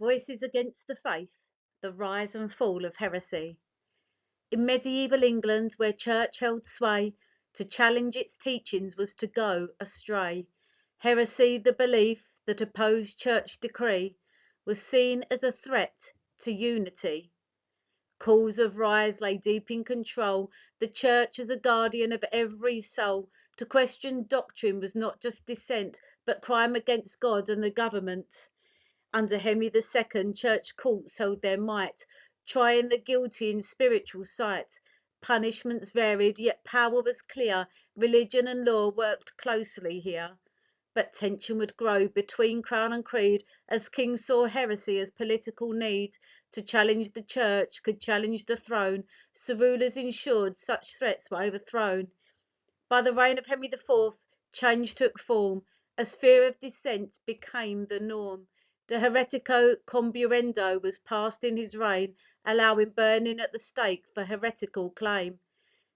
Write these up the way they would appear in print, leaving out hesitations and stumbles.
Voices against the faith, the rise and fall of heresy. In medieval England, where church held sway, to challenge its teachings was to go astray. Heresy, the belief that opposed church decree, was seen as a threat to unity. Calls of rise lay deep in control, the church as a guardian of every soul. To question doctrine was not just dissent, but crime against God and the government. Under Henry II, church courts held their might, trying the guilty in spiritual sight. Punishments varied, yet power was clear. Religion and law worked closely here. But tension would grow between crown and creed as kings saw heresy as political need. To challenge the church could challenge the throne, so rulers ensured such threats were overthrown. By the reign of Henry IV, change took form as fear of dissent became the norm. The heretico comburendo was passed in his reign, allowing burning at the stake for heretical claim.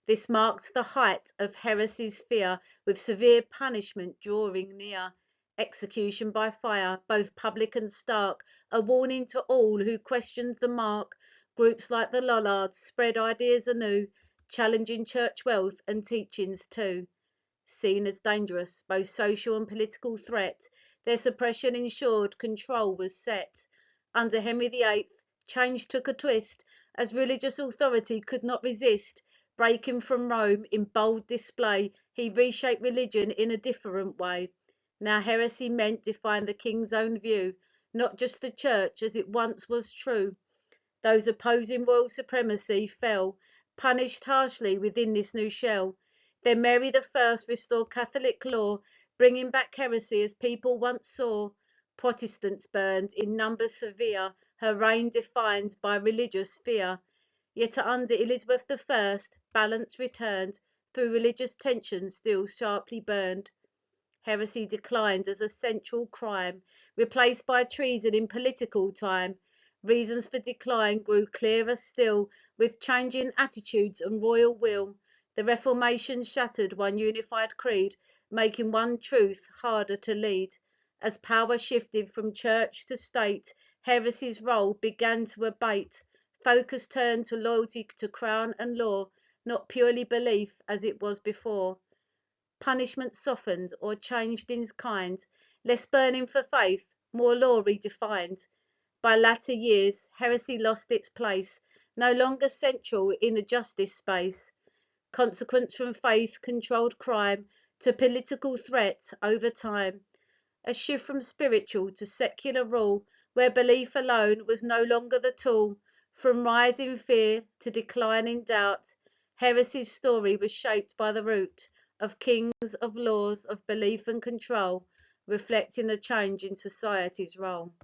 This marked the height of heresy's fear, with severe punishment drawing near. Execution by fire, both public and stark, a warning to all who questioned the mark. Groups like the Lollards spread ideas anew, challenging church wealth and teachings too. Seen as dangerous, both social and political threat, their suppression ensured control was set. Under Henry VIII, change took a twist, as religious authority could not resist. Breaking from Rome in bold display, he reshaped religion in a different way. Now heresy meant define the king's own view, not just the church as it once was true. Those opposing royal supremacy fell, punished harshly within this new shell. Then Mary I restored Catholic law, bringing back heresy as people once saw. Protestants burned in numbers severe, her reign defined by religious fear. Yet under Elizabeth I, balance returned, through religious tension still sharply burned. Heresy declined as a central crime, replaced by treason in political time. Reasons for decline grew clearer still, with changing attitudes and royal will. The Reformation shattered one unified creed, making one truth harder to lead. As power shifted from church to state, heresy's role began to abate. Focus turned to loyalty to crown and law, not purely belief as it was before. Punishment softened or changed in kind, less burning for faith, more law redefined. By latter years, heresy lost its place, no longer central in the justice space. Consequence from faith controlled crime to political threat over time. A shift from spiritual to secular rule, where belief alone was no longer the tool. From rising fear to declining doubt, heresy's story was shaped by the root of kings, of laws, of belief and control, reflecting the change in society's role.